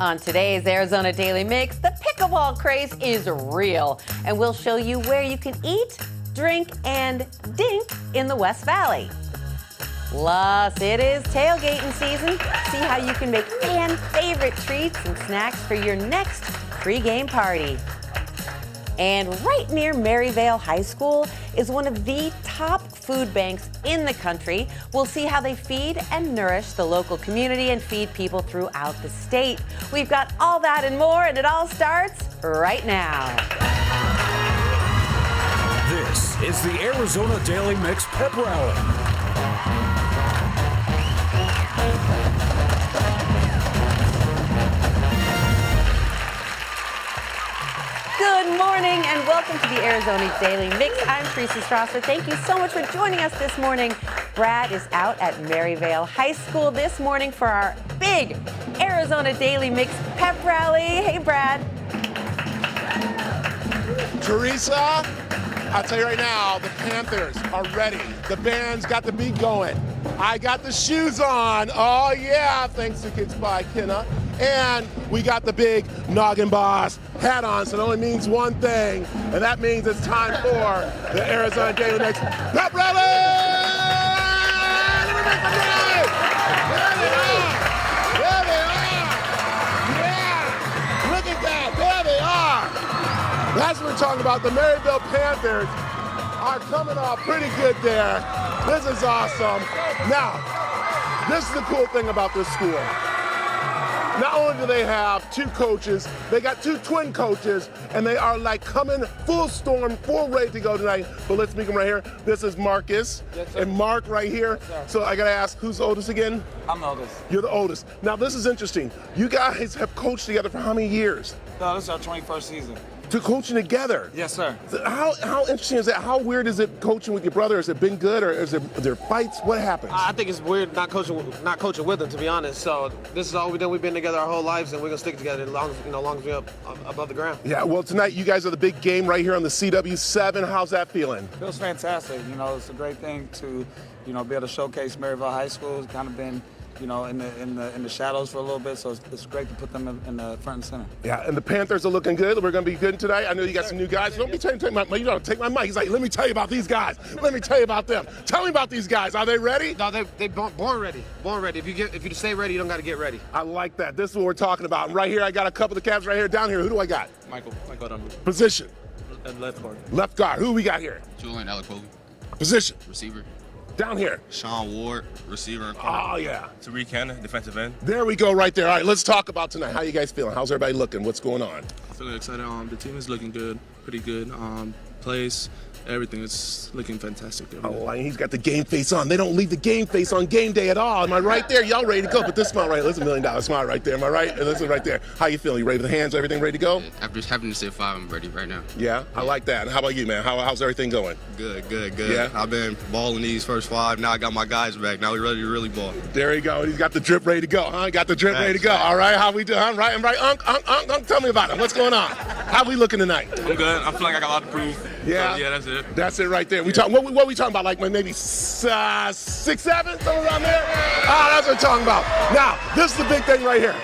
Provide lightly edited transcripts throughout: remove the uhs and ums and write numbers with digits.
On today's Arizona Daily Mix, the pickleball craze is real, and we'll show you where you can eat, drink, and dink in the West Valley. Plus, it is tailgating season. See how you can make fan favorite treats and snacks for your next pregame party. And right near Maryvale High School is one of the top food banks in the country. We'll see how they feed and nourish the local community and feed people throughout the state. We've got all that and more, and it all starts right now. This is the Arizona Daily Mix Pep Rally. Good morning and welcome to the Arizona Daily Mix. I'm Teresa Strasser. Thank you so much for joining us this morning. Brad is out at Maryvale High School this morning for our big Arizona Daily Mix Pep Rally. Hey, Brad. Teresa, I'll tell you right now, the Panthers are ready. The band's got the beat going. I got the shoes on. Oh, yeah, thanks to Kids by Kenna. And we got the big Noggin Boss hat on, so it only means one thing, and that means it's time for the Arizona Daily Mix Pep Rally! Let me make some noise! There they are! There they are! Yeah! Look at that! There they are! That's what we're talking about. The Maryvale Panthers are coming off pretty good there. This is awesome. Now, this is the cool thing about this school. Not only do they have two coaches, they got two twin coaches, and they are like coming full storm, full ready to go tonight. But let's meet them right here. This is Marcus and Mark right here. Yes, so I gotta ask, who's the oldest again? I'm the oldest. You're the oldest. Now this is interesting. You guys have coached together for how many years? No, this is our 21st season. To coaching together. Yes, sir. So how interesting is that? How weird is it coaching with your brother? Has it been good, or is there fights? What happens? I think it's weird not coaching with him, to be honest. So this is all we've done. We've been together our whole lives, and we're gonna stick together as long as we're up above the ground. Yeah. Well, tonight you guys are the big game right here on the CW7. How's that feeling? Feels fantastic. It's a great thing to, be able to showcase Maryvale High School. It's kind of been, in the shadows for a little bit, so it's great to put them in the front and center. Yeah, and the Panthers are looking good. We're going to be good tonight. I know you got some new guys. Don't be taking my mic. You don't take my mic. He's like, let me tell you about these guys. Let me tell you about them. Tell me about these guys. Are they ready? No, they born ready. Born ready. If you stay ready, you don't got to get ready. I like that. This is what we're talking about. And right here, I got a couple of Cavs right here. Down here, who do I got? Michael Position. left guard. Left guard. Who we got here? Julian Alacoli. Position. Receiver. Down here. Sean Ward, receiver. Oh, yeah. Tariq Cannon, defensive end. There we go right there. All right, let's talk about tonight. How you guys feeling? How's everybody looking? What's going on? I feel excited. The team is looking good, pretty good. Plays, everything is looking fantastic. Oh, he's got the game face on. They don't leave the game face on game day at all. Am I right there? Y'all ready to go? But this smile right, that's $1 million smile right there. Am I right? And this is right there. How you feeling? You ready with the hands? Everything ready to go? After having to say 5, I'm ready right now. Yeah, I like that. And how about you, man? How's everything going? Good. Yeah? I've been balling these first 5. Now I got my guys back. Now we're ready to really ball. There you go. He's got the drip ready to go, huh? Got the drip ready to go. All right, how we doing? I'm right. Unc, tell me about it. What's going on? How we looking tonight? I'm good. I feel like I got a lot to prove. Yeah? So, yeah, that's it. That's it right there. What we talking about? Like maybe 6, 7, somewhere around there? That's what we're talking about. Now, this is the big thing right here.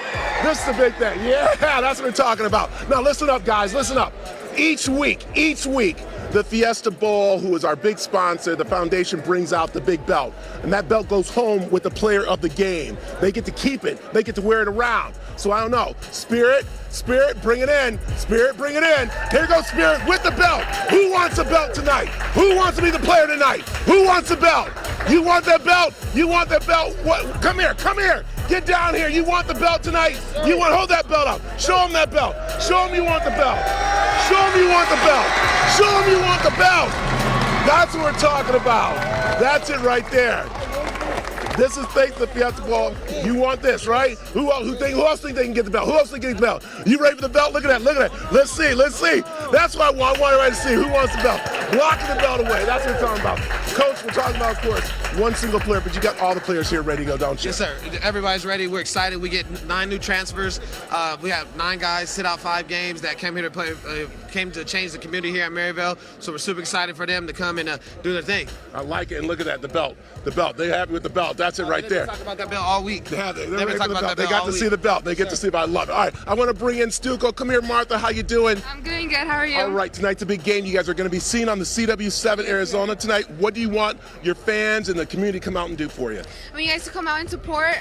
This is the big thing. Yeah, that's what we're talking about. Now, listen up, guys. Listen up. Each week, the Fiesta Bowl, who is our big sponsor, the foundation brings out the big belt. And that belt goes home with the player of the game. They get to keep it. They get to wear it around. So I don't know. Spirit, bring it in. Spirit, bring it in. Here goes Spirit with the belt. Who wants a belt tonight? Who wants to be the player tonight? Who wants a belt? You want that belt? You want that belt? What? Come here. Get down here. You want the belt tonight? You want to hold that belt up. Show him that belt. Show him you want the belt. Show him you want the belt. Show him you want the belt. That's what we're talking about. That's it right there. This is thanks to the Fiesta Bowl. You want this, right? Who else think they can get the belt? Who else think they can get the belt? You ready for the belt? Look at that. Let's see. That's what I want everybody to see. Who wants the belt? Blocking the belt away. That's what we're talking about. Coach, we're talking about, of course, one single player, but you got all the players here ready to go, don't you? Yes, sir. Everybody's ready. We're excited. We get 9 new transfers. We have 9 guys sit out 5 games that came here to play, came to change the community here at Maryvale. So we're super excited for them to come and do their thing. I like it. And look at that, the belt. The belt. They're happy with the belt. That's it right there. They talk about that belt all week. They're been ready talking for the about belt. that They belt got all to week. see the belt. They get to see it. I love it. All right, I want to bring in Stuco. Come here, Martha. How you doing? I'm doing good. How are you? All right, tonight's a big game. You guys are going to be seen on the CW7 Arizona tonight. What do you want your fans and the community come out and do for you? I want you guys to come out and support.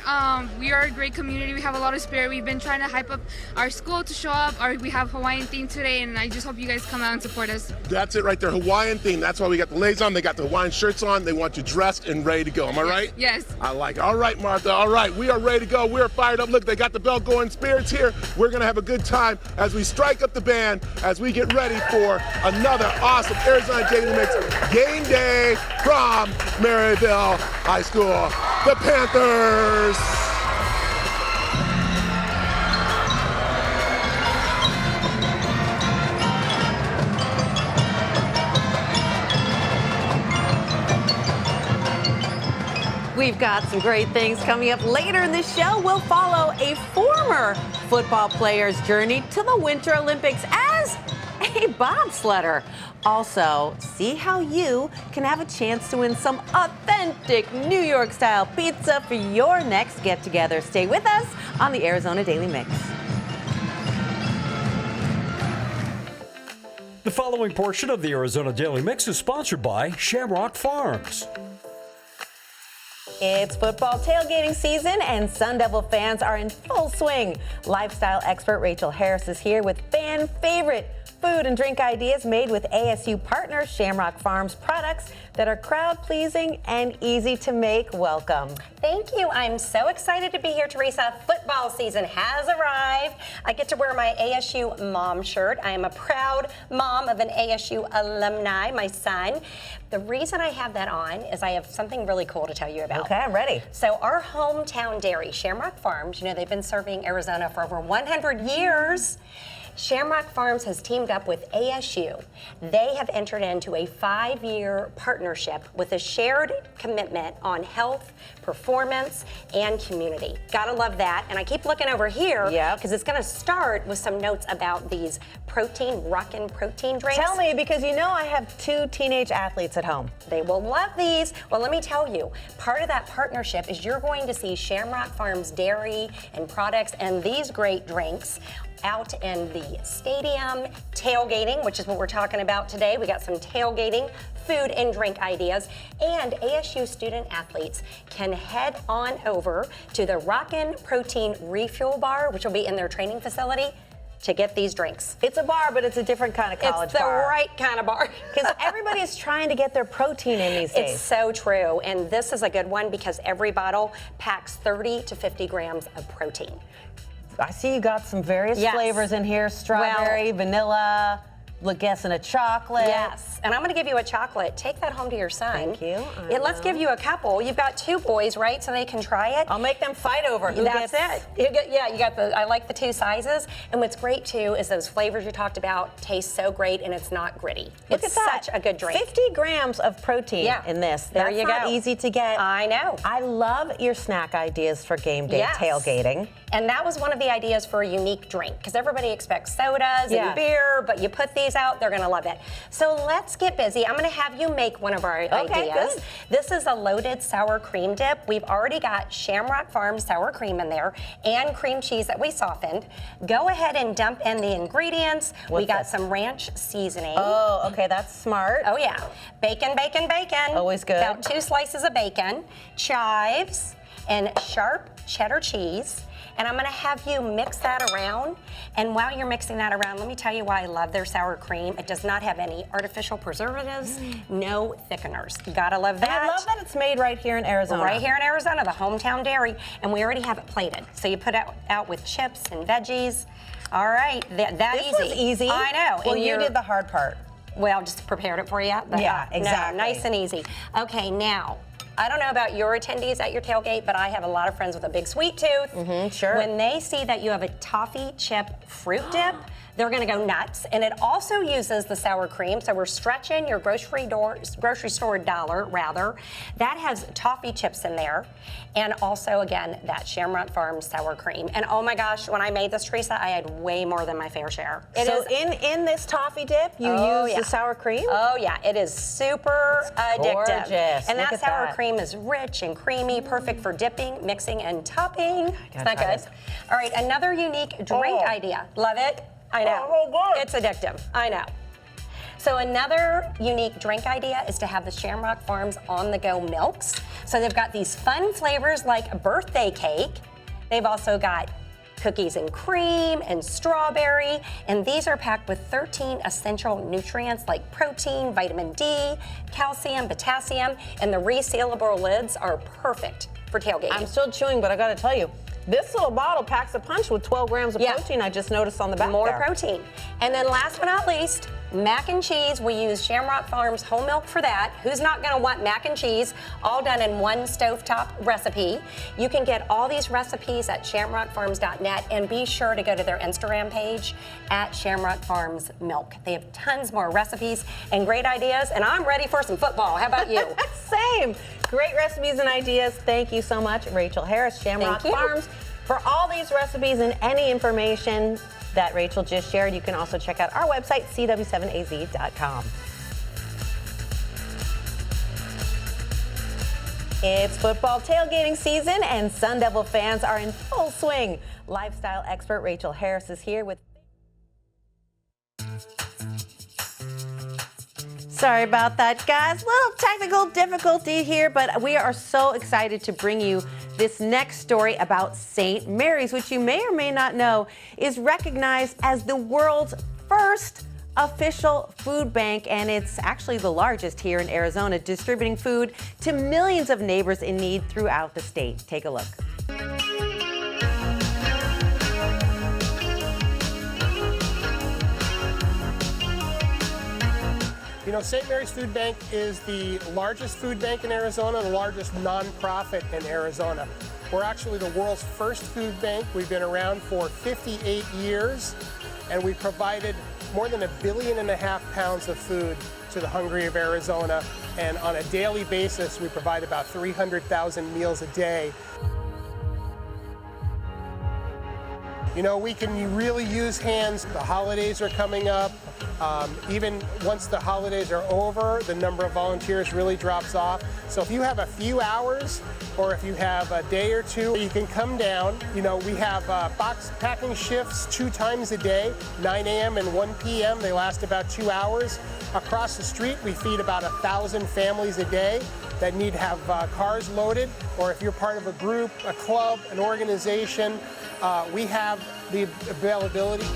We are a great community. We have a lot of spirit. We've been trying to hype up our school to show up. We have Hawaiian theme today, and I just hope you guys come out and support us. That's it right there, Hawaiian theme. That's why we got the leis on. They got the Hawaiian shirts on. They want you dressed and ready to go. Am I right? Yes. I like it. All right, Martha. All right, we are ready to go. We are fired up. Look, they got the bell going. Spirits here. We're going to have a good time as we strike up the band, as we get ready for another awesome Arizona Daily Mix game day from Maryvale High School. The Panthers. We've got some great things coming up later in this show. We'll follow a former football player's journey to the Winter Olympics as a bobsledder. Also, see how you can have a chance to win some authentic New York-style pizza for your next get-together. Stay with us on the Arizona Daily Mix. The following portion of the Arizona Daily Mix is sponsored by Shamrock Farms. It's football tailgating season, and Sun Devil fans are in full swing. Lifestyle expert Rachel Harris is here with fan favorite food and drink ideas made with ASU partner Shamrock Farms products that are crowd-pleasing and easy to make. Welcome. Thank you. I'm so excited to be here, Teresa. Football season has arrived. I get to wear my ASU mom shirt. I am a proud mom of an ASU alumni, my son. The reason I have that on is I have something really cool to tell you about. Okay, I'm ready. So our hometown dairy, Shamrock Farms, you know, they've been serving Arizona for over 100 years. Shamrock Farms has teamed up with ASU. They have entered into a 5-year partnership with a shared commitment on health, performance, and community. Gotta love that. And I keep looking over here because it's gonna start with some notes about these rockin' protein drinks. Tell me, because you know I have 2 teenage athletes at home. They will love these. Well, let me tell you, part of that partnership is you're going to see Shamrock Farms dairy and products and these great drinks out in the stadium, tailgating, which is what we're talking about today. We got some tailgating, food and drink ideas, and ASU student athletes can head on over to the Rockin' Protein Refuel Bar, which will be in their training facility, to get these drinks. It's a bar, but it's a different kind of college bar. It's the right kind of bar. Because everybody's trying to get their protein in these days. It's so true, and this is a good one because every bottle packs 30 to 50 grams of protein. I see you got some various flavors in here: strawberry, vanilla, guessing a chocolate. Yes, and I'm going to give you a chocolate. Take that home to your son. Thank you. Let's give you a couple. You've got 2 boys, right? So they can try it. I'll make them fight over who That's gets it. You got the. I like the 2 sizes. And what's great too is those flavors you talked about taste so great, and it's not gritty. Look it's at that. Such a good drink. 50 grams of protein in this. There you That's go. not easy to get. I know. I love your snack ideas for game day tailgating. And that was one of the ideas for a unique drink, because everybody expects sodas and beer, but you put these out, they're gonna love it. So let's get busy. I'm gonna have you make one of our ideas. Good. This is a loaded sour cream dip. We've already got Shamrock Farms sour cream in there and cream cheese that we softened. Go ahead and dump in the ingredients. We got some ranch seasoning. Oh, okay, that's smart. Oh yeah. Bacon, bacon, bacon. Always good. About 2 slices of bacon, chives, and sharp cheddar cheese. And I'm gonna have you mix that around. And while you're mixing that around, let me tell you why I love their sour cream. It does not have any artificial preservatives, no thickeners. You gotta love that. And I love that it's made right here in Arizona. Right here in Arizona, the hometown dairy. And we already have it plated. So you put it out with chips and veggies. All right, that this easy. was easy. I know. Well, and you did the hard part. Well, just prepared it for you. Yeah, exactly. No, nice and easy. Okay, now, I don't know about your attendees at your tailgate, but I have a lot of friends with a big sweet tooth. Sure. When they see that you have a toffee chip fruit dip, they're going to go nuts. And it also uses the sour cream. So we're stretching your grocery store dollar, rather. That has toffee chips in there. And also, again, that Shamrock Farms sour cream. And oh my gosh, when I made this, Teresa, I had way more than my fair share. So in this toffee dip, you use the sour cream? Oh yeah, it is super addictive. Gorgeous. And Look that at sour that. cream is rich and creamy, perfect for dipping, mixing, and topping. Isn't that try good? this. All right, another unique drink idea. Love it? I know. Oh, good. It's addictive. I know. So another unique drink idea is to have the Shamrock Farms on-the-go milks. So they've got these fun flavors like birthday cake. They've also got cookies and cream and strawberry, and these are packed with 13 essential nutrients like protein, vitamin D, calcium, potassium, and the resealable lids are perfect for tailgating. I'm still chewing, but I got to tell you, this little bottle packs a punch with 12 grams of protein. I just noticed on the back More there. protein. And then last but not least, mac and cheese. We use Shamrock Farms whole milk for that. Who's not going to want mac and cheese? All done in one stovetop recipe. You can get all these recipes at shamrockfarms.net, and be sure to go to their Instagram page at Shamrock Farms Milk. They have tons more recipes and great ideas, and I'm ready for some football. How about you? Same. Great recipes and ideas. Thank you so much, Rachel Harris, Shamrock Thank you. Farms. For all these recipes and any information that Rachel just shared, you can also check out our website, cw7az.com. It's football tailgating season, and Sun Devil fans are in full swing. Lifestyle expert Rachel Harris is here with... Sorry about that, guys. Little technical difficulty here, but we are so excited to bring you this next story about St. Mary's, which you may or may not know is recognized as the world's first official food bank, and it's actually the largest here in Arizona, distributing food to millions of neighbors in need throughout the state. Take a look. You know, St. Mary's Food Bank is the largest food bank in Arizona, the largest nonprofit in Arizona. We're actually the world's first food bank. We've been around for 58 years, and we've provided more than 1.5 billion pounds of food to the hungry of Arizona. And on a daily basis, we provide about 300,000 meals a day. You know, we can really use hands. The holidays are coming up. Even once the holidays are over, the number of volunteers really drops off. So if you have a few hours, or if you have a day or two, you can come down. You know, we have box packing shifts 2 times a day, 9 a.m. and 1 p.m. They last about 2 hours. Across the street, we feed about 1,000 families a day that need to have cars loaded, or if you're part of a group, a club, an organization, we have the availability.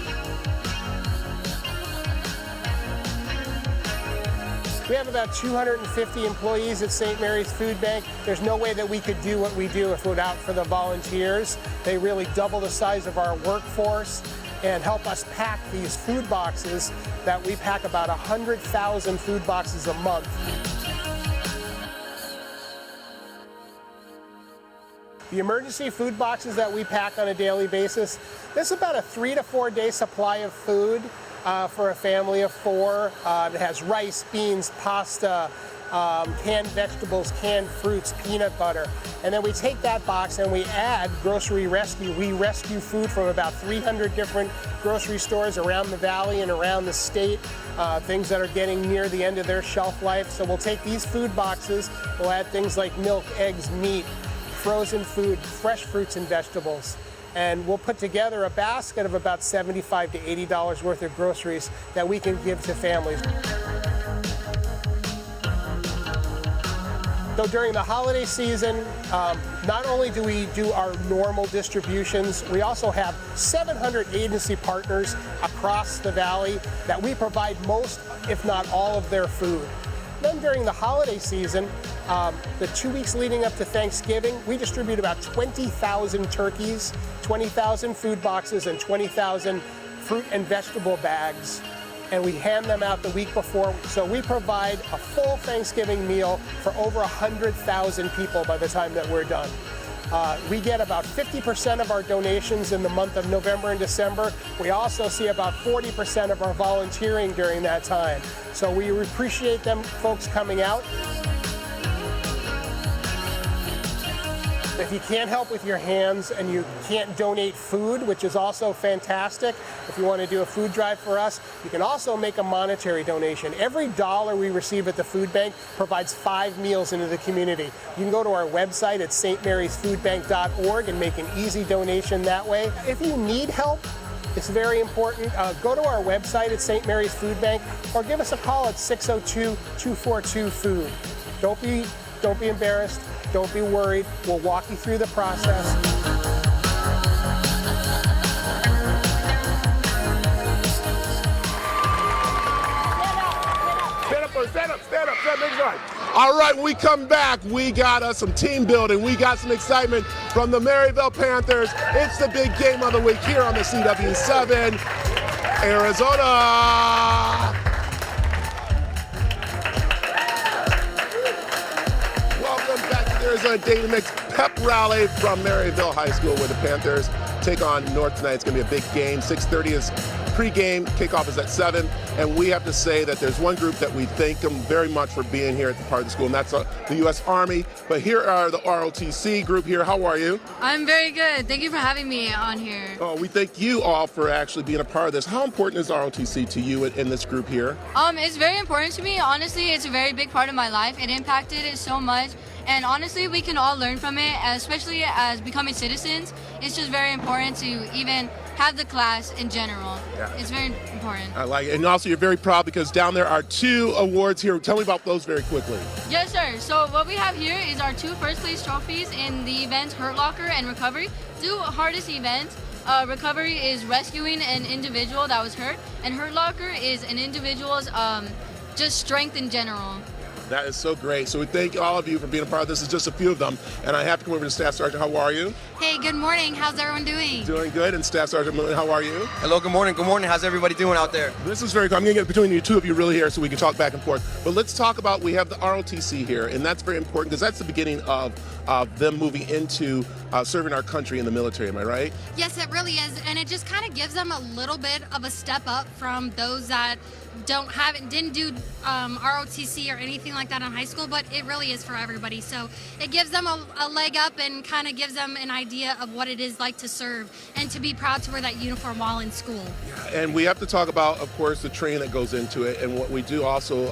We have about 250 employees at St. Mary's Food Bank. There's no way that we could do what we do if without for the volunteers. They really double the size of our workforce and help us pack these food boxes that we pack about 100,000 food boxes a month. The emergency food boxes that we pack on a daily basis, this is about a 3 to 4 day supply of food for a family of 4. It has rice, beans, pasta, canned vegetables, canned fruits, peanut butter. And then we take that box and we add grocery rescue. We rescue food from about 300 different grocery stores around the valley and around the state, things that are getting near the end of their shelf life. So we'll take these food boxes, we'll add things like milk, eggs, meat, frozen food, fresh fruits and vegetables. And we'll put together a basket of about $75 to $80 worth of groceries that we can give to families. So during the holiday season, not only do we do our normal distributions, we also have 700 agency partners across the valley that we provide most, if not all, of their food. Then during the holiday season, the 2 weeks leading up to Thanksgiving, we distribute about 20,000 turkeys, 20,000 food boxes, and 20,000 fruit and vegetable bags and we hand them out the week before. So we provide a full Thanksgiving meal for over 100,000 people by the time that we're done. We get about 50% of our donations in the month of November and December. We also see about 40% of our volunteering during that time. So we appreciate them folks coming out. If you can't help with your hands and you can't donate food, which is also fantastic, if you want to do a food drive for us, you can also make a monetary donation. Every dollar we receive at the food bank provides 5 meals into the community. You can go to our website at stmarysfoodbank.org and make an easy donation that way. If you need help, it's very important. Go to our website at St. Mary's Food Bank or give us a call at 602-242-FOOD. Don't be embarrassed. Don't be worried. We'll walk you through the process. Stand up. Make it right. All right, when we come back, we got some team building. We got some excitement from the Maryvale Panthers. It's the big game of the week here on the CW7, Arizona. There's a Daily Mix pep rally from Maryvale High School where the Panthers take on North tonight. It's going to be a big game. 6:30 is pregame. Kickoff is at 7. And we have to say that there's one group that we thank them very much for being here at the part of the school, and that's the U.S. Army. But here are the ROTC group here. How are you? I'm very good. Thank you for having me on here. Oh, we thank you all for actually being a part of this. How important is ROTC to you in this group here? It's very important to me. Honestly, it's a very big part of my life. It impacted it so much. And honestly, we can all learn from it, especially as becoming citizens. It's just very important to even have the class in general. Yeah. It's very important. I like it. And also, you're very proud because down there are 2 awards here. Tell me about those very quickly. Yes, sir. So what we have here is our 2 first place trophies in the events Hurt Locker and Recovery. 2 hardest events. Recovery is rescuing an individual that was hurt, and Hurt Locker is an individual's just strength in general. That is so great. So we thank all of you for being a part of this. It's just a few of them. And I have to come over to Staff Sergeant. How are you? Hey, good morning. How's everyone doing? Doing good. And Staff Sergeant, how are you? Hello, good morning. Good morning. How's everybody doing out there? This is very cool. I'm going to get between you 2 of you really here so we can talk back and forth. But let's talk about, we have the ROTC here, and that's very important because that's the beginning of them moving into serving our country in the military. Am I right? Yes, it really is. And it just kind of gives them a little bit of a step up from those that didn't do ROTC or anything like that in high school, but it really is for everybody. So it gives them a leg up and kind of gives them an idea of what it is like to serve and to be proud to wear that uniform while in school. Yeah, and we have to talk about, of course, the training that goes into it, and what we do also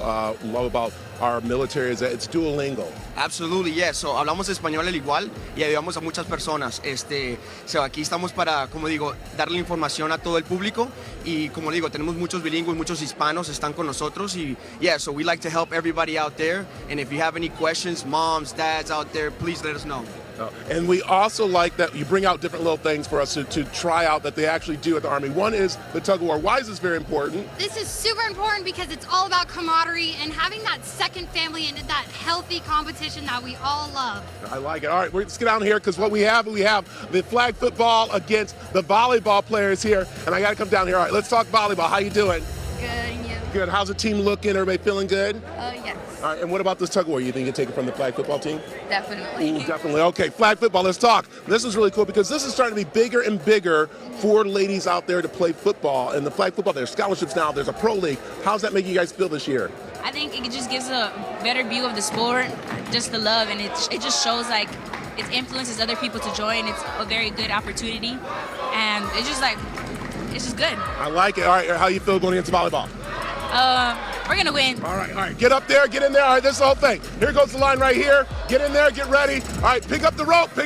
love about our military is that it's duolingo. Absolutely, yes. So hablamos español al igual y ayudamos a muchas personas. So aquí estamos para, como digo, darle información a todo el público y como digo, tenemos muchos bilingües, muchos hispanos están con nosotros y yeah, so we like to help everybody out there, and if you have any questions, moms, dads out there, please let us know. And we also like that you bring out different little things for us to try out that they actually do at the Army. One is the tug of war. Why is this very important? This is super important because it's all about camaraderie and having that second family and that healthy competition that we all love. I like it. All right, let's get down here because what we have the flag football against the volleyball players here. And I got to come down here. All right, let's talk volleyball. How you doing? Good, and you? Good. How's the team looking? Everybody feeling good? Yes. All right, and what about this tug of war? You think you can take it from the flag football team? Definitely. Ooh, definitely. Okay, flag football, let's talk. This is really cool because this is starting to be bigger and bigger for ladies out there to play football. And the flag football, there's scholarships now, there's a pro league. How's that making you guys feel this year? I think it just gives a better view of the sport, just the love, and it just shows like it influences other people to join. It's a very good opportunity, and it's just good. I like it. All right, how you feel going into volleyball? We're gonna win. All right. Get up there, get in there. All right, this is the whole thing. Here goes the line right here. Get in there, get ready. All right, pick up the rope.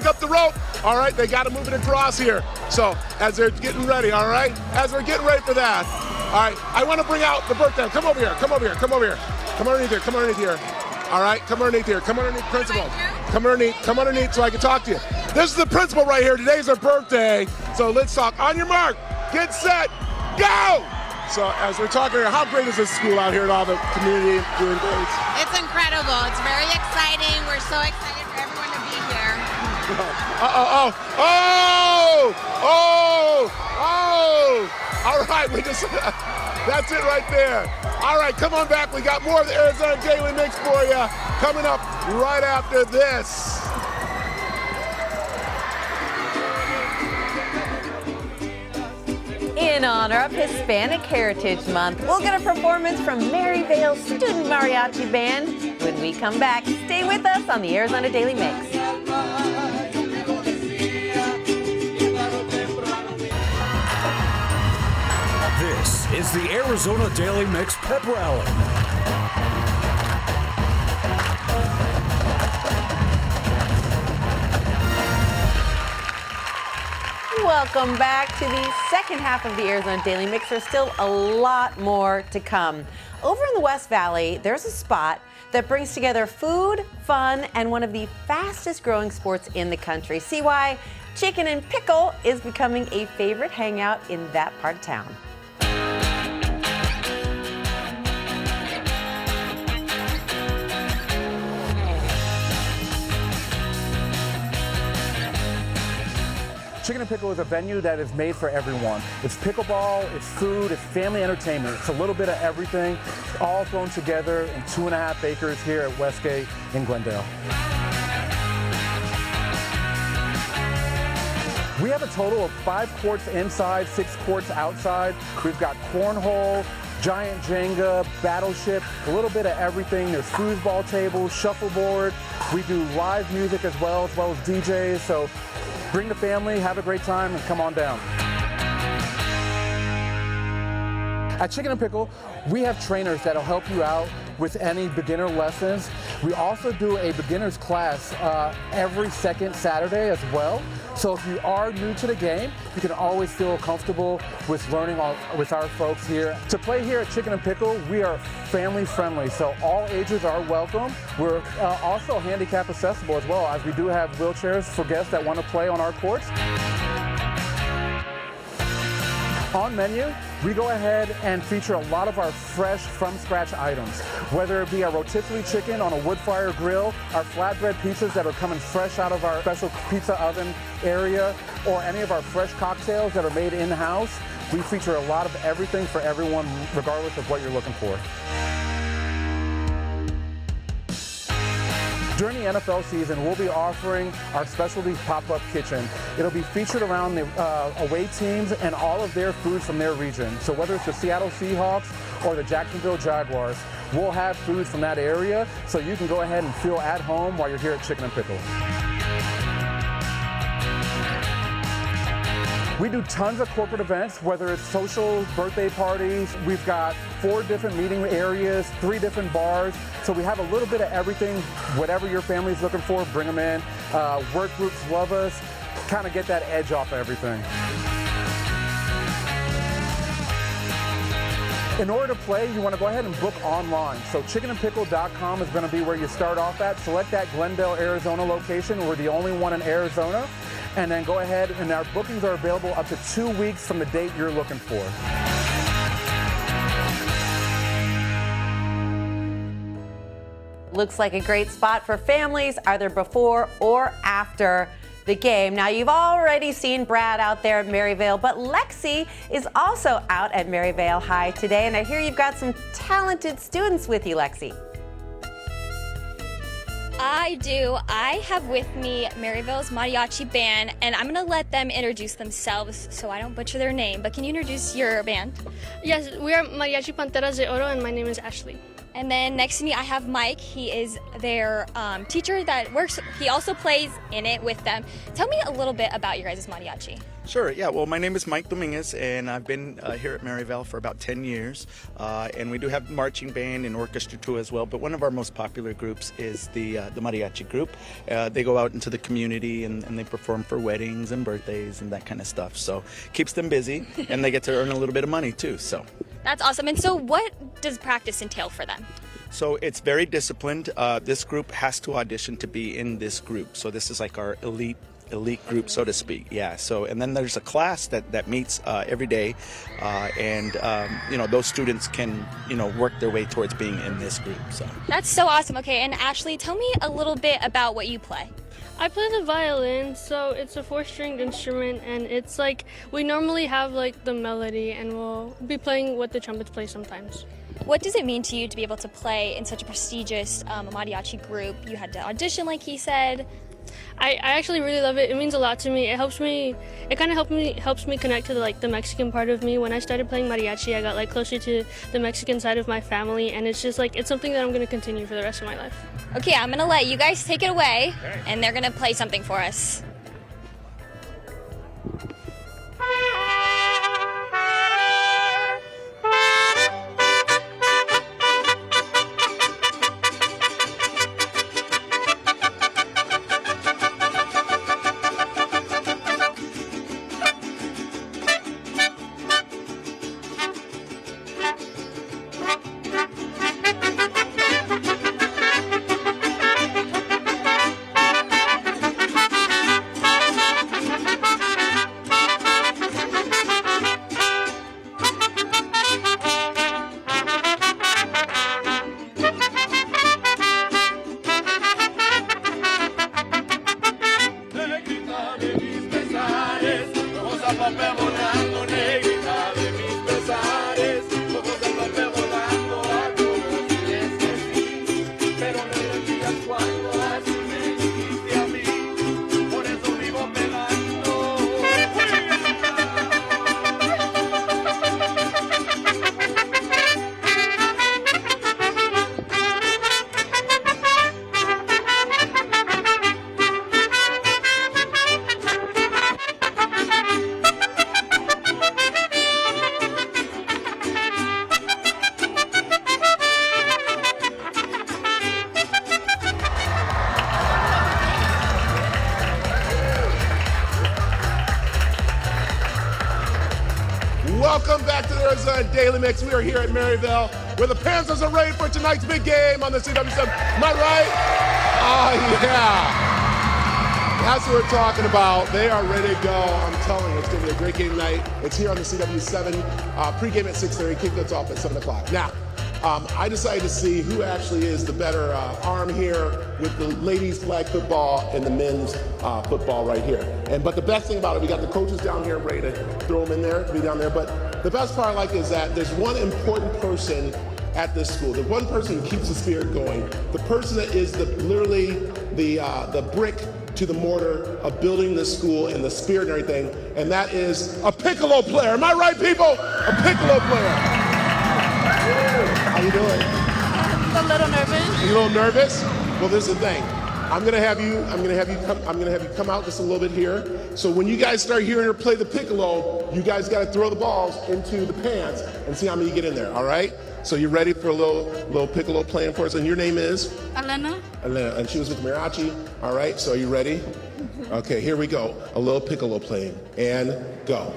All right, they got to move it across here. So as they're getting ready, all right, as we're getting ready for that, all right, I want to bring out the birthday. Come over here. Come underneath here. All right, come underneath here. Come underneath principal. Come underneath so I can talk to you. This is the principal right here. Today's her birthday. So let's talk. On your mark, get set, go! So as we're talking here, how great is this school out here and all the community doing things? It's incredible. It's very exciting. We're so excited for everyone to be here. All right, we just That's it right there. All right, come on back. We got more of the Arizona Daily Mix for you coming up right after this. In honor of Hispanic Heritage Month, we'll get a performance from Maryvale Student Mariachi Band. When we come back, stay with us on the Arizona Daily Mix. This is the Arizona Daily Mix Pep Rally. Welcome back to the second half of the Arizona Daily Mix. There's still a lot more to come. Over in the West Valley, there's a spot that brings together food, fun, and one of the fastest growing sports in the country. See why Chicken and Pickle is becoming a favorite hangout in that part of town. Chicken and Pickle is a venue that is made for everyone. It's pickleball, it's food, it's family entertainment. It's a little bit of everything, all thrown together in 2.5 acres here at Westgate in Glendale. We have a total of 5 courts inside, 6 courts outside. We've got cornhole, giant Jenga, battleship, a little bit of everything. There's foosball tables, shuffleboard. We do live music as well as DJs. So bring the family, have a great time, and come on down. At Chicken and Pickle, we have trainers that'll help you out with any beginner lessons. We also do a beginner's class every second Saturday as well. So if you are new to the game, you can always feel comfortable with learning with our folks here. To play here at Chicken and Pickle, we are family friendly, so all ages are welcome. We're also handicap accessible as well, as we do have wheelchairs for guests that want to play on our courts. On menu, we go ahead and feature a lot of our fresh, from-scratch items, whether it be our rotisserie chicken on a wood fire grill, our flatbread pizzas that are coming fresh out of our special pizza oven area, or any of our fresh cocktails that are made in-house. We feature a lot of everything for everyone, regardless of what you're looking for. During the NFL season, we'll be offering our specialty pop-up kitchen. It'll be featured around the away teams and all of their food from their region. So whether it's the Seattle Seahawks or the Jacksonville Jaguars, we'll have food from that area, so you can go ahead and feel at home while you're here at Chicken and Pickle. We do tons of corporate events, whether it's social, birthday parties. We've got 4 different meeting areas, 3 different bars. So we have a little bit of everything. Whatever your family's looking for, bring them in. Work groups love us. Kind of get that edge off of everything. In order to play, you want to go ahead and book online. So chickenandpickle.com is going to be where you start off at. Select that Glendale, Arizona location. We're the only one in Arizona. And then go ahead, and our bookings are available up to 2 weeks from the date you're looking for. Looks like a great spot for families, either before or after the game. Now, you've already seen Brad out there at Maryvale, but Lexi is also out at Maryvale High today, and I hear you've got some talented students with you, Lexi. I do. I have with me Maryvale's Mariachi Band, and I'm going to let them introduce themselves so I don't butcher their name. But can you introduce your band? Yes, we are Mariachi Panteras de Oro, and my name is Ashley. And then next to me, I have Mike. He is their teacher that works. He also plays in it with them. Tell me a little bit about your guys' mariachi. Sure, yeah. Well, my name is Mike Dominguez, and I've been here at Maryvale for about 10 years. And we do have marching band and orchestra too as well. But one of our most popular groups is the mariachi group. They go out into the community and they perform for weddings and birthdays and that kind of stuff. So keeps them busy, and they get to earn a little bit of money too. So that's awesome. And so what does practice entail for them? So it's very disciplined. This group has to audition to be in this group. So this is like our elite group, so to speak. Yeah. So, and then there's a class that meets every day, and those students can work their way towards being in this group. So that's so awesome. Okay, and Ashley, tell me a little bit about what you play. I play the violin, so it's a 4-stringed instrument, and it's like we normally have like the melody, and we'll be playing what the trumpets play sometimes. What does it mean to you to be able to play in such a prestigious mariachi group? You had to audition, like he said. I actually really love it. It means a lot to me. It helps me connect to the Mexican part of me. When I started playing mariachi, I got like closer to the Mexican side of my family, and it's just like it's something that I'm going to continue for the rest of my life. Okay, I'm going to let you guys take it away, and they're going to play something for us. Welcome back to the Arizona Daily Mix. We are here at Maryvale, where the Panthers are ready for tonight's big game on the CW7. Am I right? Oh, yeah. That's what we're talking about. They are ready to go. I'm telling you, it's going to be a great game tonight. It's here on the CW7. Pregame at 6:30. Kickoff's off at 7 o'clock. Now, I decided to see who actually is the better arm here with the ladies flag football and the men's football right here. But the best thing about it, we got the coaches down here ready to throw them in there, be down there. But the best part I like is that there's one important person at this school. The one person who keeps the spirit going. The person that is literally the brick to the mortar of building this school and the spirit and everything. And that is a piccolo player. Am I right, people? A piccolo player. How you doing? I'm a little nervous. You a little nervous? Well, this is the thing. I'm gonna have you come out just a little bit here. So when you guys start hearing her play the piccolo, you guys got to throw the balls into the pants and see how many you get in there. All right? So you ready for a little piccolo playing for us? And your name is? Elena. Elena, and she was with Mariachi. All right. So are you ready? Okay. Here we go. A little piccolo playing and go.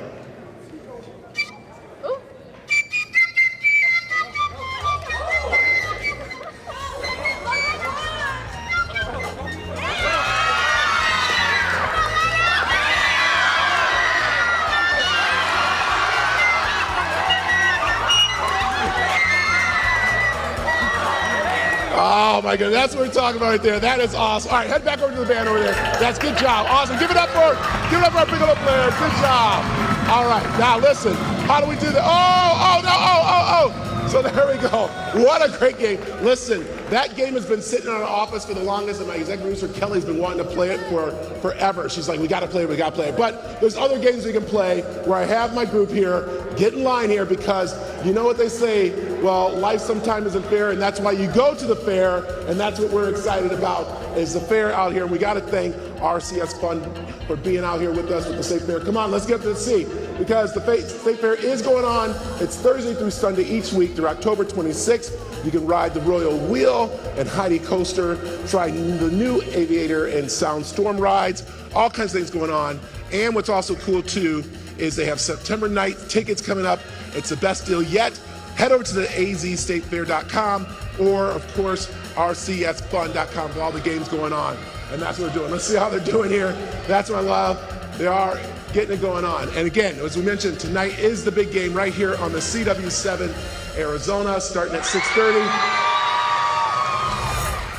Oh my goodness, that's what we're talking about right there. That is awesome. All right, head back over to the band over there. That's good job. Awesome. Give it up for our piccolo player. Good job. All right, now listen. How do we do that? Oh. So there we go. What a great game. Listen, that game has been sitting in our office for the longest, and my executive producer Kelly's been wanting to play it for forever. She's like, we got to play it. But there's other games we can play where I have my group here. Get in line here because you know what they say, well, life sometimes isn't fair, and that's why you go to the fair, and that's what we're excited about is the fair out here. And we got to thank RCS Fund for being out here with us with the State Fair. Come on, let's get to the seat because the State Fair is going on. It's Thursday through Sunday each week through October 26th. You can ride the Royal Wheel and Heidi Coaster, try the new Aviator and Sound Storm rides, all kinds of things going on. And what's also cool too is they have September 9th tickets coming up. It's the best deal yet. Head over to the azstatefair.com or, of course, rcsfund.com for all the games going on. And that's what we're doing. Let's see how they're doing here. That's what I love. They are getting it going on. And again, as we mentioned, tonight is the big game right here on the CW7 Arizona, starting at 6:30.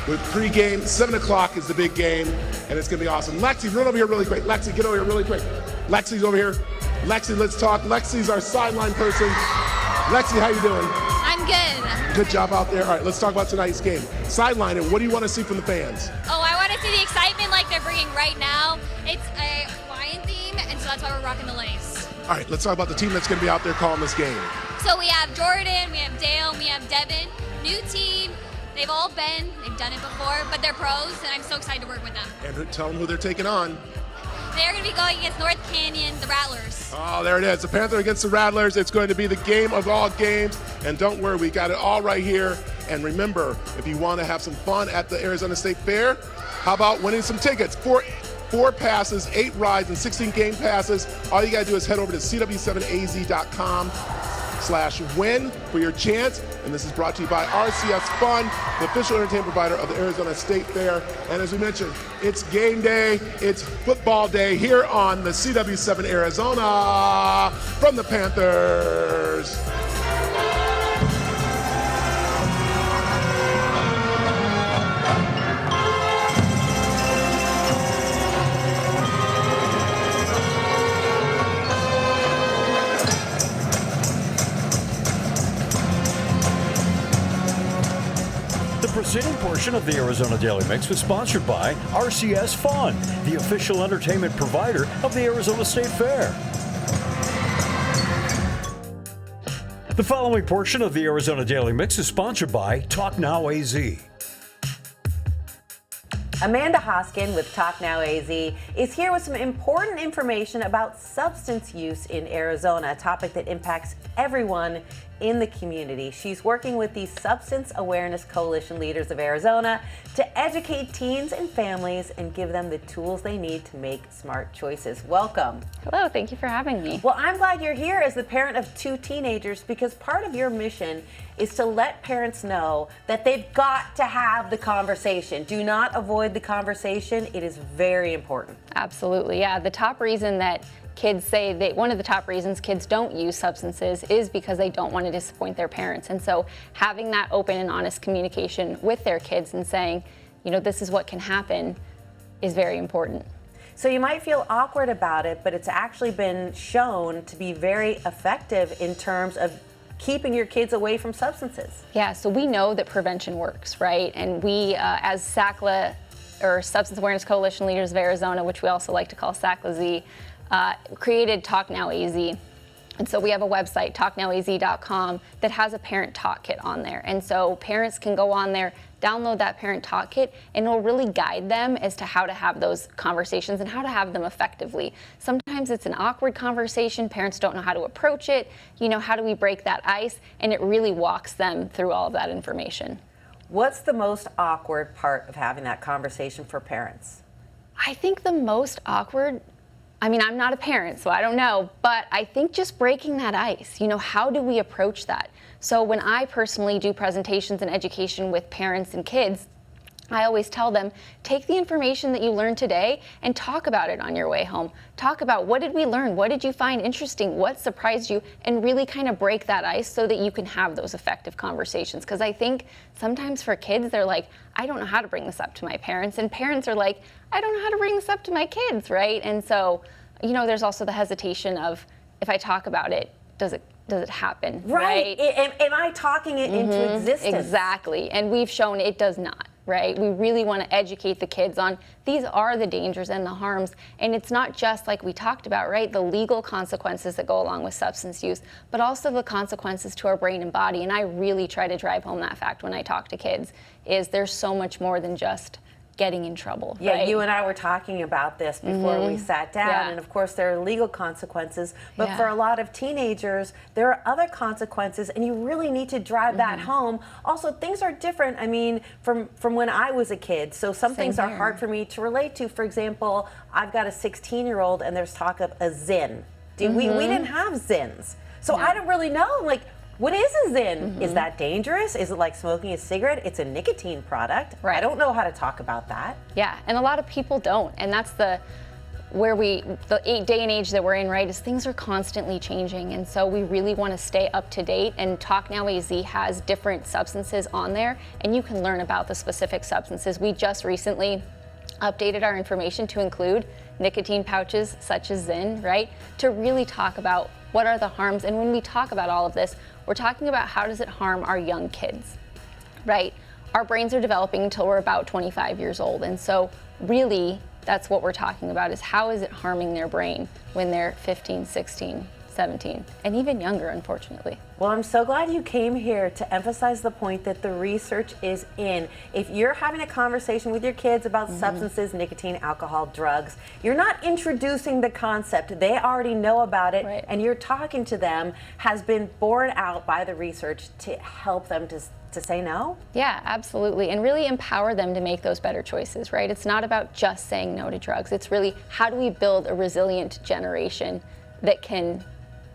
With pregame, 7 o'clock is the big game. and it's going to be awesome. Lexi, run over here really quick. Lexi, get over here really quick. Lexi's over here. Lexi, let's talk. Lexi's our sideline person. Lexi, how you doing? I'm good. Good job out there. All right, let's talk about tonight's game. Sideline, and what do you want to see from the fans? Oh, I want to see the excitement like they're bringing right now. It's a Hawaiian theme, and so that's why we're rocking the lace. All right, let's talk about the team that's going to be out there calling this game. So we have Jordan, we have Dale, we have Devin. New team. They've done it before, but they're pros, and I'm so excited to work with them. And tell them who they're taking on. They're going to be going against North Canyon, the Rattlers. Oh, there it is. The Panther against the Rattlers. It's going to be the game of all games. And don't worry, we got it all right here. And remember, if you want to have some fun at the Arizona State Fair, how about winning some tickets? Four passes, 8 rides, and 16 game passes. All you got to do is head over to cw7az.com/win for your chance. And this is brought to you by RCS Fun, the official entertainment provider of the Arizona State Fair. And as we mentioned, it's game day, it's football day here on the CW7 Arizona from the Panthers. The preceding portion of the Arizona Daily Mix was sponsored by RCS Fun, the official entertainment provider of the Arizona State Fair. The following portion of the Arizona Daily Mix is sponsored by Talk Now AZ. Amanda Hoskin with Talk Now AZ is here with some important information about substance use in Arizona, a topic that impacts everyone in the community. She's working with the Substance Awareness Coalition leaders of Arizona to educate teens and families and give them the tools they need to make smart choices. Welcome. Hello, thank you for having me. Well, I'm glad you're here as the parent of 2 teenagers, because part of your mission is to let parents know that they've got to have the conversation. Do not avoid the conversation. It is very important. Absolutely, yeah. The top reason that kids say one of the top reasons kids don't use substances is because they don't want to disappoint their parents. And so having that open and honest communication with their kids and saying, you know, this is what can happen is very important. So you might feel awkward about it, but it's actually been shown to be very effective in terms of keeping your kids away from substances. Yeah, so we know that prevention works, right? And we, as SACLA, or Substance Awareness Coalition Leaders of Arizona, which we also like to call SACLA-Z, created Talk Now AZ. And so we have a website, talknowaz.com, that has a parent talk kit on there. And so parents can go on there, download that parent talk kit, and it'll really guide them as to how to have those conversations and how to have them effectively. Sometimes it's an awkward conversation. Parents don't know how to approach it. You know, how do we break that ice? And it really walks them through all of that information. What's the most awkward part of having that conversation for parents? I think the most awkward, I mean, I'm not a parent, so I don't know, but I think just breaking that ice. You know, how do we approach that? So when I personally do presentations and education with parents and kids, I always tell them, take the information that you learned today and talk about it on your way home. Talk about, what did we learn? What did you find interesting? What surprised you? And really kind of break that ice so that you can have those effective conversations. Because I think sometimes for kids, they're like, I don't know how to bring this up to my parents. And parents are like, I don't know how to bring this up to my kids, right? And so, you know, there's also the hesitation of, if I talk about it, does it happen, right? Am I talking it into existence? Exactly. And we've shown it does not. Right? We really want to educate the kids on these are the dangers and the harms. And it's not just like we talked about, right? The legal consequences that go along with substance use, but also the consequences to our brain and body. And I really try to drive home that fact when I talk to kids, is there's so much more than just getting in trouble. Yeah, right? You and I were talking about this before we sat down, and of course there are legal consequences, but for a lot of teenagers, there are other consequences, and you really need to drive that home. Also, things are different, I mean, from when I was a kid, so some things are hard for me to relate to. For example, I've got a 16-year-old, and there's talk of a Zyn. We didn't have Zyns, so I don't really know, like, what is a Zyn? Is that dangerous? Is it like smoking a cigarette? It's a nicotine product. Right. I don't know how to talk about that. Yeah, and a lot of people don't. And that's the day and age that we're in, right, is things are constantly changing. And so we really want to stay up to date. And Talk Now AZ has different substances on there, and you can learn about the specific substances. We just recently updated our information to include nicotine pouches such as Zyn, right? To really talk about what are the harms. And when we talk about all of this, we're talking about how does it harm our young kids, right? Our brains are developing until we're about 25 years old. And so really, that's what we're talking about, is how is it harming their brain when they're 15, 16, 17, and even younger, unfortunately. Well, I'm so glad you came here to emphasize the point that the research is in. If you're having a conversation with your kids about substances, nicotine, alcohol, drugs, you're not introducing the concept. They already know about it, and you're talking to them has been borne out by the research to help them to say no? Yeah, absolutely. And really empower them to make those better choices, right? It's not about just saying no to drugs. It's really, how do we build a resilient generation that can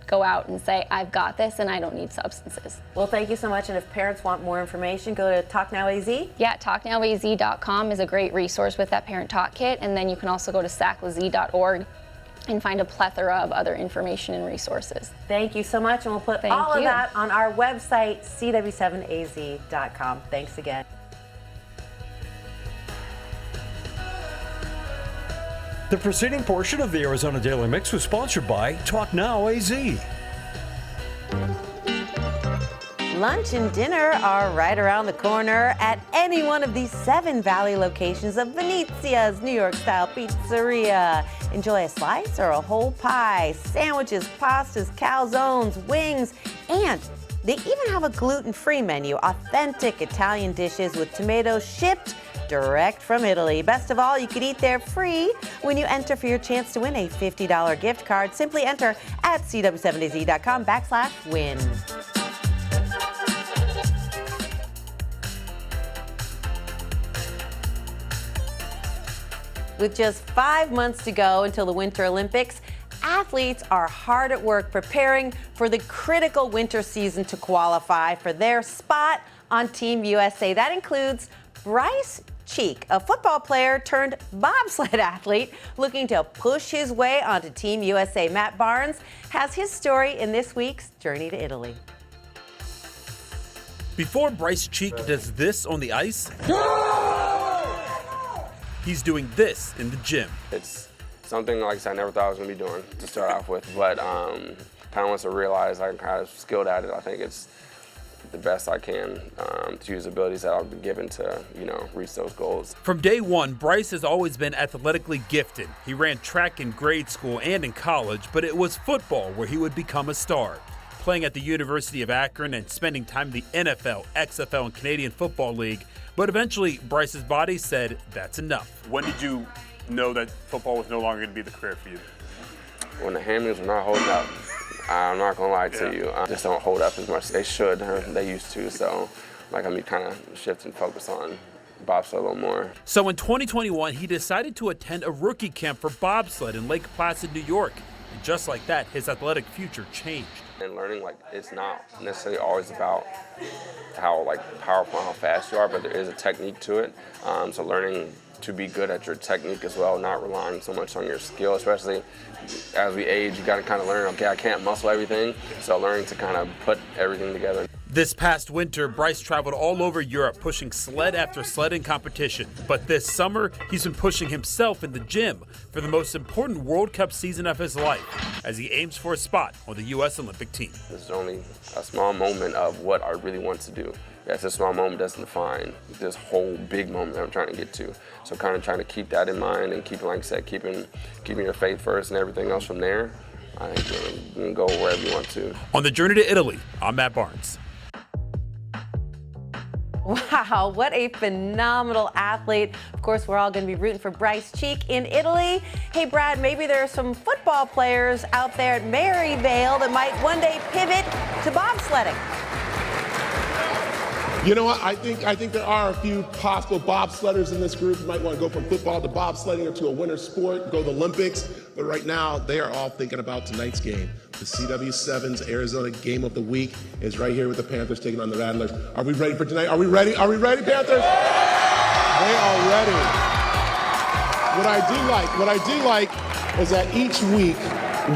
go out and say, I've got this and I don't need substances. Well, thank you so much. And if parents want more information, go to Talk Now AZ. Yeah, talknowaz.com is a great resource with that parent talk kit. And then you can also go to saclaz.org and find a plethora of other information and resources. Thank you so much. And we'll put all of that on our website, cw7az.com. Thanks again. The preceding portion of the Arizona Daily Mix was sponsored by Talk Now AZ. Lunch and dinner are right around the corner at any one of these 7 Valley locations of Venezia's New York-style pizzeria. Enjoy a slice or a whole pie, sandwiches, pastas, calzones, wings, and they even have a gluten-free menu, authentic Italian dishes with tomatoes shipped direct from Italy. Best of all, you could eat there free when you enter for your chance to win a $50 gift card. Simply enter at cw7az.com/win. With just 5 months to go until the Winter Olympics, athletes are hard at work preparing for the critical winter season to qualify for their spot on Team USA. That includes Bryce Cheek, a football player turned bobsled athlete looking to push his way onto Team USA. Matt Barnes has his story in this week's Journey to Italy. Before Bryce Cheek does this on the ice, he's doing this in the gym. It's something, like I said, I never thought I was going to be doing to start off with, but kind of once I realized I'm kind of skilled at it, I think it's the best I can to use abilities that I've been given to, reach those goals. From day one, Bryce has always been athletically gifted. He ran track in grade school and in college, but it was football where he would become a star. Playing at the University of Akron and spending time in the NFL, XFL, and Canadian Football League. But eventually, Bryce's body said, that's enough. When did you know that football was no longer going to be the career for you? When the handles were not holding up. I'm not going to lie to you. Just don't hold up as much as they should. They used to. So, I'm kind of shifting focus on bobsled a little more. So in 2021, he decided to attend a rookie camp for bobsled in Lake Placid, New York. And just like that, his athletic future changed. And learning, it's not necessarily always about how, powerful and how fast you are, but there is a technique to it. So learning to be good at your technique as well, not relying so much on your skill, especially as we age, you got to kind of learn, okay, I can't muscle everything, so learning to kind of put everything together. This past winter, Bryce traveled all over Europe pushing sled after sled in competition. But this summer, he's been pushing himself in the gym for the most important World Cup season of his life as he aims for a spot on the U.S. Olympic team. This is only a small moment of what I really want to do. Yes, this small moment doesn't define this whole big moment that I'm trying to get to. So kind of trying to keep that in mind and keeping, like I said, keeping your faith first and everything else from there. I think you can go wherever you want to. On the Journey to Italy, I'm Matt Barnes. Wow, what a phenomenal athlete. Of course, we're all going to be rooting for Bryce Cheek in Italy. Hey, Brad, maybe there are some football players out there at Maryvale that might one day pivot to bobsledding. You know what? I think there are a few possible bobsledders in this group. You might want to go from football to bobsledding or to a winter sport, go to the Olympics. But right now, they are all thinking about tonight's game. The CW7's Arizona Game of the Week is right here with the Panthers taking on the Rattlers. Are we ready for tonight? Are we ready? Are we ready, Panthers? They are ready. What I do like is that each week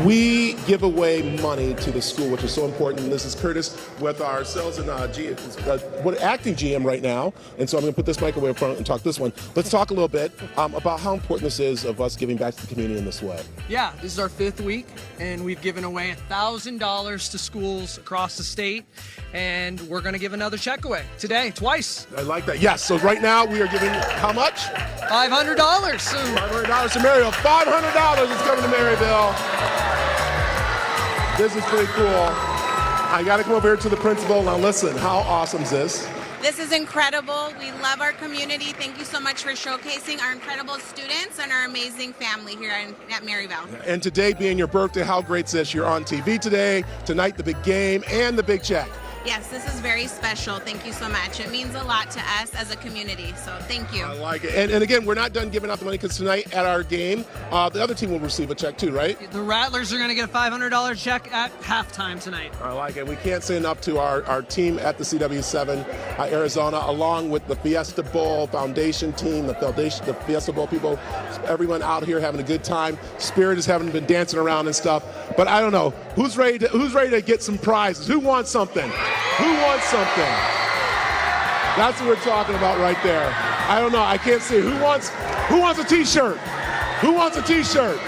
we give away money to the school, which is so important. And this is Curtis with our sales and acting GM right now. And so I'm going to put this mic away up front and talk this one. Let's talk a little bit about how important this is of us giving back to the community in this way. Yeah, this is our 5th week, and we've given away $1,000 to schools across the state, and we're going to give another check away today, twice. I like that. Yes, so right now we are giving how much? $500. $500 to Maryvale. $500 is coming to Maryvale. This is pretty cool. I got to come over here to the principal. Now listen, how awesome is this? This is incredible. We love our community. Thank you so much for showcasing our incredible students and our amazing family here at Maryvale. And today being your birthday, how great is this? You're on TV today, tonight the big game and the big check. Yes, this is very special. Thank you so much. It means a lot to us as a community, so thank you. I like it. And again, we're not done giving out the money because tonight at our game, the other team will receive a check too, right? The Rattlers are going to get a $500 check at halftime tonight. I like it. We can't say enough to our team at the CW7 Arizona, along with the Fiesta Bowl Foundation team, the Fiesta Bowl people, everyone out here having a good time. Spirit is having been dancing around and stuff. But I don't know, who's ready to get some prizes? Who wants something? Who wants something? That's what we're talking about right there. I don't know. I can't see. Who wants a T-shirt? Who wants a T-shirt?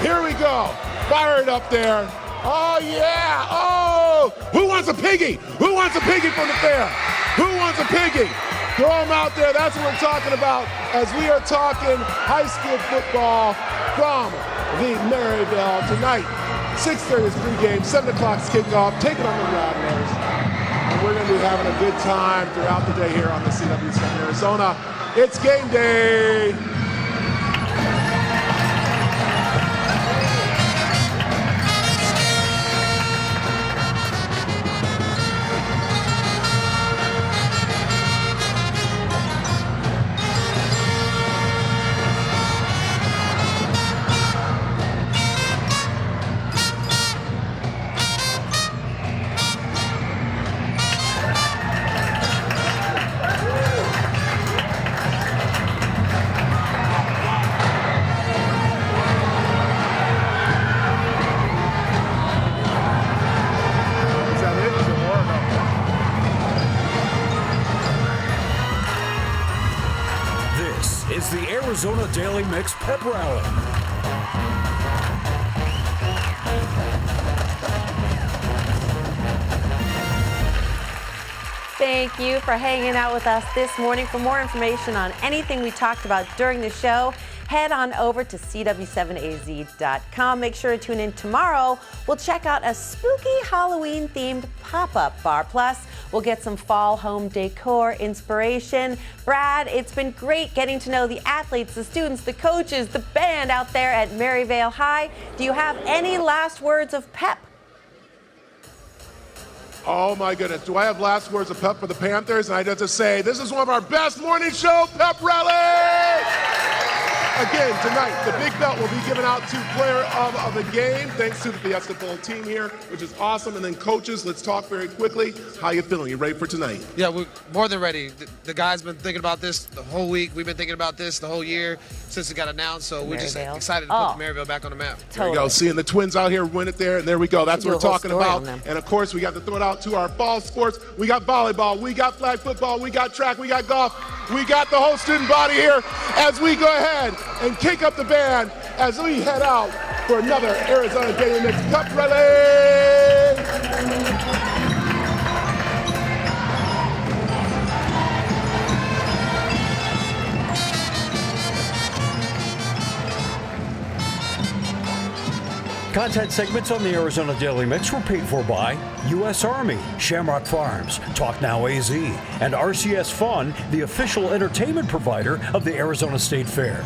Here we go. Fire it up there. Oh, yeah. Oh, who wants a piggy? Who wants a piggy from the fair? Who wants a piggy? Throw them out there. That's what we're talking about as we are talking high school football from the Maryvale tonight. 6:30 is pregame, 7 o'clock is kickoff, taking on the Rattlers. And we're going to be having a good time throughout the day here on the CW7 Arizona. It's game day. Is the Arizona Daily Mix Pep Rally. Thank you for hanging out with us this morning. For more information on anything we talked about during the show, head on over to cw7az.com. Make sure to tune in tomorrow. We'll check out a spooky Halloween-themed pop-up bar. Plus, we'll get some fall home decor inspiration. Brad, it's been great getting to know the athletes, the students, the coaches, the band out there at Maryvale High. Do you have any last words of pep? Oh my goodness, do I have last words of pep for the Panthers? And I have to say, this is one of our best morning show pep rallies! Again, tonight, the big belt will be given out to player of the game, thanks to the Fiesta Bowl team here, which is awesome. And then coaches, let's talk very quickly. How you feeling? You ready for tonight? Yeah, we're more than ready. The guys been thinking about this the whole week. We've been thinking about this the whole year since it got announced. So we're just excited to put Maryvale back on the map. There we go. Seeing the Twins out here win it there, and there we go. That's what we're talking about. And of course, we got to throw it out to our fall sports. We got volleyball, we got flag football, we got track, we got golf. We got the whole student body here as we go ahead and kick up the band as we head out for another Arizona Daily Mix Pep Rally. Content segments on the Arizona Daily Mix were paid for by U.S. Army, Shamrock Farms, Talk Now AZ, and RCS Fun, the official entertainment provider of the Arizona State Fair.